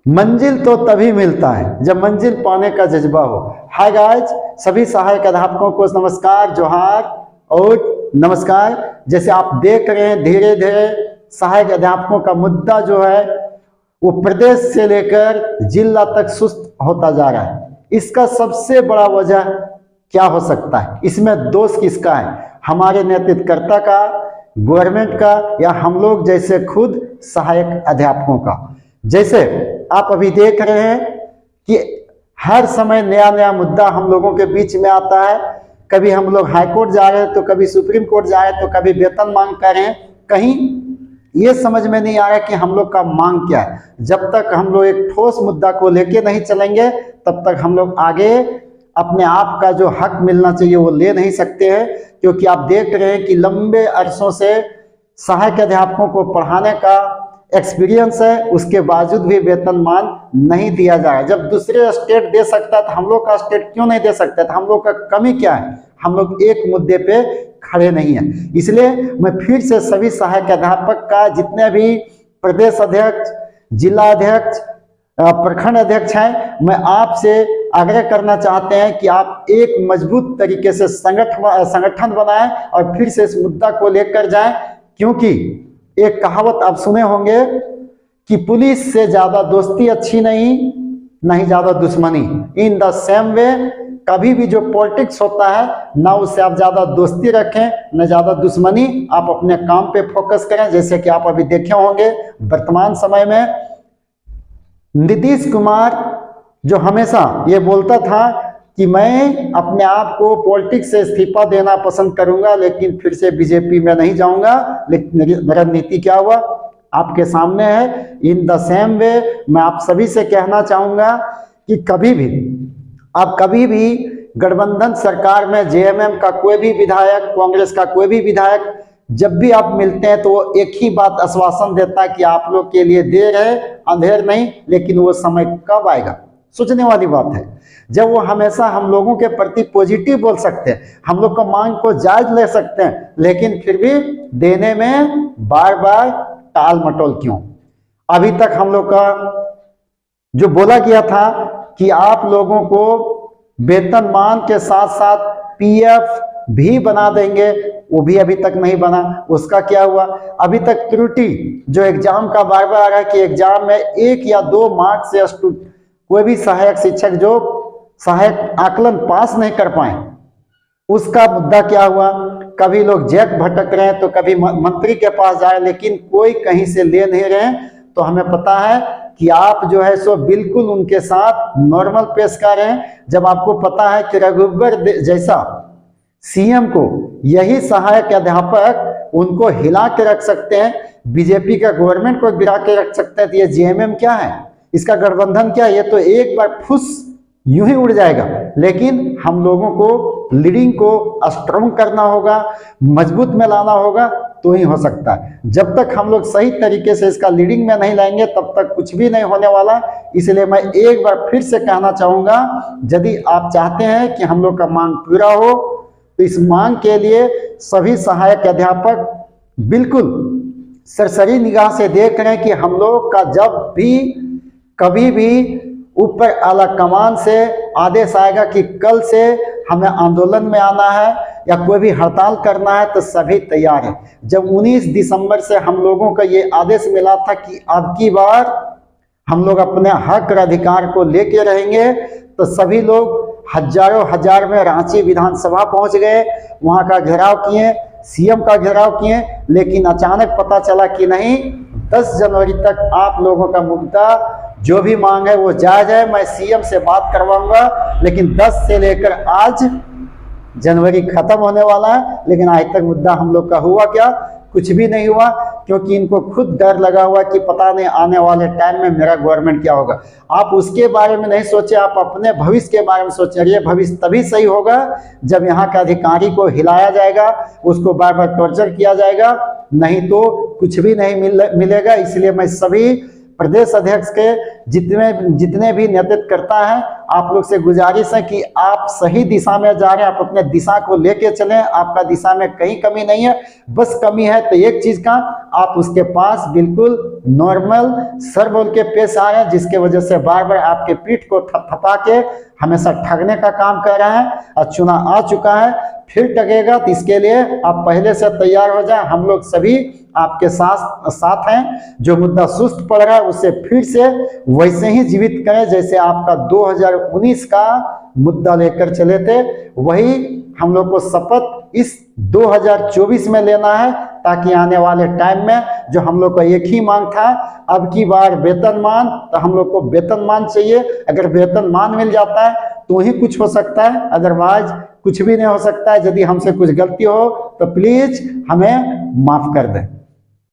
मंजिल तो तभी मिलता है जब मंजिल पाने का जज्बा हो। हाय गाइस, सभी सहायक अध्यापकों को नमस्कार, जोहार और नमस्कार। जैसे आप देख रहे हैं, धीरे धीरे सहायक अध्यापकों का मुद्दा जो है वो प्रदेश से लेकर जिला तक सुस्त होता जा रहा है। इसका सबसे बड़ा वजह क्या हो सकता है? इसमें दोष किसका है? हमारे नेतृत्वकर्ता का, गवर्नमेंट का, या हम लोग जैसे खुद सहायक अध्यापकों का? जैसे आप अभी देख रहे हैं कि हर समय नया नया मुद्दा हम लोगों के बीच में आता है। कभी हम लोग हाई कोर्ट जा रहे हैं, तो कभी सुप्रीम कोर्ट जा रहे हैं, तो कभी वेतन मांग कर रहे हैं। कहीं ये समझ में नहीं आ रहा कि हम लोग का मांग क्या है। जब तक हम लोग एक ठोस मुद्दा को लेके नहीं चलेंगे, तब तक हम लोग आगे अपने आप का जो हक मिलना चाहिए वो ले नहीं सकते हैं। क्योंकि आप देख रहे हैं कि लंबे अरसों से सहायक अध्यापकों को पढ़ाने का एक्सपीरियंस है, उसके बावजूद भी वेतनमान नहीं दिया जा रहा। जब दूसरे स्टेट दे सकता है तो हम लोग का स्टेट क्यों नहीं दे सकता? तो हम लोग का कमी क्या है? हम लोग एक मुद्दे पे खड़े नहीं हैं। इसलिए मैं फिर से सभी सहायक अध्यापक का, जितने भी प्रदेश अध्यक्ष, जिला अध्यक्ष, प्रखंड अध्यक्ष हैं, मैं आपसे आग्रह करना चाहते हैं कि आप एक मजबूत तरीके से संगठन बनाएं और फिर से इस मुद्दा को लेकर जाएं। क्योंकि एक कहावत आप सुने होंगे कि पुलिस से ज्यादा दोस्ती अच्छी नहीं, नहीं ज्यादा दुश्मनी। इन द सेम वे कभी भी जो पॉलिटिक्स होता है, ना उससे आप ज्यादा दोस्ती रखें, न ज्यादा दुश्मनी। आप अपने काम पे फोकस करें। जैसे कि आप अभी देखे होंगे वर्तमान समय में नीतीश कुमार जो हमेशा ये बोलता था कि मैं अपने आप को पॉलिटिक्स से इस्तीफा देना पसंद करूंगा, लेकिन फिर से बीजेपी में नहीं जाऊंगा। लेकिन मेरा नीति क्या हुआ आपके सामने है। इन द सेम वे मैं आप सभी से कहना चाहूंगा कि कभी भी गठबंधन सरकार में जेएमएम का कोई भी विधायक, कांग्रेस का कोई भी विधायक, जब भी आप मिलते हैं तो वो एक ही बात आश्वासन देता है कि आप लोग के लिए देर है, अंधेर नहीं। लेकिन वो समय कब आएगा, सोचने वाली बात है। जब वो हमेशा हम लोगों के प्रति पॉजिटिव बोल सकते हैं, हम लोग का मांग को जायज ले सकते हैं, लेकिन फिर भी देने में बार बार टाल मटोल क्यों? अभी तक हम लोग का जो बोला गया था कि आप लोगों को वेतनमान के साथ साथ पीएफ भी बना देंगे, वो भी अभी तक नहीं बना। उसका क्या हुआ? अभी तक त्रुटि जो एग्जाम का बार बार आ रहा है कि एग्जाम में 1 या 2 मार्क्स से कोई भी सहायक शिक्षक जो सहायक आकलन पास नहीं कर पाए, उसका मुद्दा क्या हुआ? कभी लोग जैक भटक रहे हैं, तो कभी मंत्री के पास जाए, लेकिन कोई कहीं से ले नहीं रहे हैं। तो हमें पता है कि आप जो है सो बिल्कुल उनके साथ नॉर्मल पेश कर रहे हैं। जब आपको पता है कि रघुवर जैसा सीएम को यही सहायक अध्यापक उनको हिला के रख सकते हैं, बीजेपी का गवर्नमेंट को गिरा के रख सकते हैं, तो ये जेएमएम क्या है? इसका गठबंधन क्या है? ये तो एक बार फुस यूं ही उड़ जाएगा। लेकिन हम लोगों को लीडिंग को स्ट्रॉन्ग करना होगा, मजबूत में लाना होगा, तो ही हो सकता है। जब तक हम लोग सही तरीके से इसका लीडिंग में नहीं लाएंगे, तब तक कुछ भी नहीं होने वाला। इसलिए मैं एक बार फिर से कहना चाहूंगा, यदि आप चाहते हैं कि हम लोग का मांग पूरा हो, तो इस मांग के लिए सभी सहायक अध्यापक बिल्कुल सरसरी निगाह से देख रहे हैं कि हम लोग का जब भी कभी भी ऊपर आला कमान से आदेश आएगा कि कल से हमें आंदोलन में आना है या कोई भी हड़ताल करना है, तो सभी तैयार है। जब 19 दिसंबर से हम लोगों का ये आदेश मिला था कि अब की बार हम लोग अपने हक और अधिकार को लेके रहेंगे, तो सभी लोग हजारों हजार में रांची विधानसभा पहुंच गए, वहां का घेराव किए, सीएम का घेराव किए। लेकिन अचानक पता चला कि नहीं, 10 जनवरी तक आप लोगों का मुद्दा जो भी मांग है वो जायज है, मैं सीएम से बात करवाऊंगा। लेकिन 10 से लेकर आज जनवरी खत्म होने वाला है, लेकिन आज तक मुद्दा हम लोग का हुआ क्या? कुछ भी नहीं हुआ। क्योंकि इनको खुद डर लगा हुआ कि पता नहीं आने वाले टाइम में मेरा गवर्नमेंट क्या होगा। आप उसके बारे में नहीं सोचे, आप अपने भविष्य के बारे में सोचे। ये भविष्य तभी सही होगा जब यहाँ के अधिकारी को हिलाया जाएगा, उसको बार बार टॉर्चर किया जाएगा, नहीं तो कुछ भी नहीं मिलेगा। इसलिए मैं सभी प्रदेश अध्यक्ष के जितने भी नेतृत्व करता है, आप लोग से गुजारिश है कि आप सही दिशा में जा रहे हैं, आप अपने दिशा को लेके चलें। आपका दिशा में कहीं कमी नहीं है, बस कमी है तो एक चीज का, आप उसके पास बिल्कुल नॉर्मल सर बोल के पेश आ रहे हैं, जिसके वजह से बार बार आपके पीठ को थपथपा के हमेशा ठगने का काम कर रहे हैं। और चुना आ चुका है, फिर टकेगा, तो इसके लिए आप पहले से तैयार हो जाए। हम लोग सभी आपके साथ हैं। जो मुद्दा सुस्त पड़ रहा है उसे फिर से वैसे ही जीवित करें जैसे आपका 2019 का मुद्दा लेकर चले थे, वही हम लोग को शपथ इस 2024 में लेना है, ताकि आने वाले टाइम में जो हम लोग का एक ही मांग था, अब की बार वेतनमान, तो हम लोग को वेतनमान चाहिए। अगर वेतनमान मिल जाता है तो ही कुछ हो सकता है, अदरवाइज कुछ भी नहीं हो सकता है। यदि हमसे कुछ गलती हो तो प्लीज हमें माफ कर दें।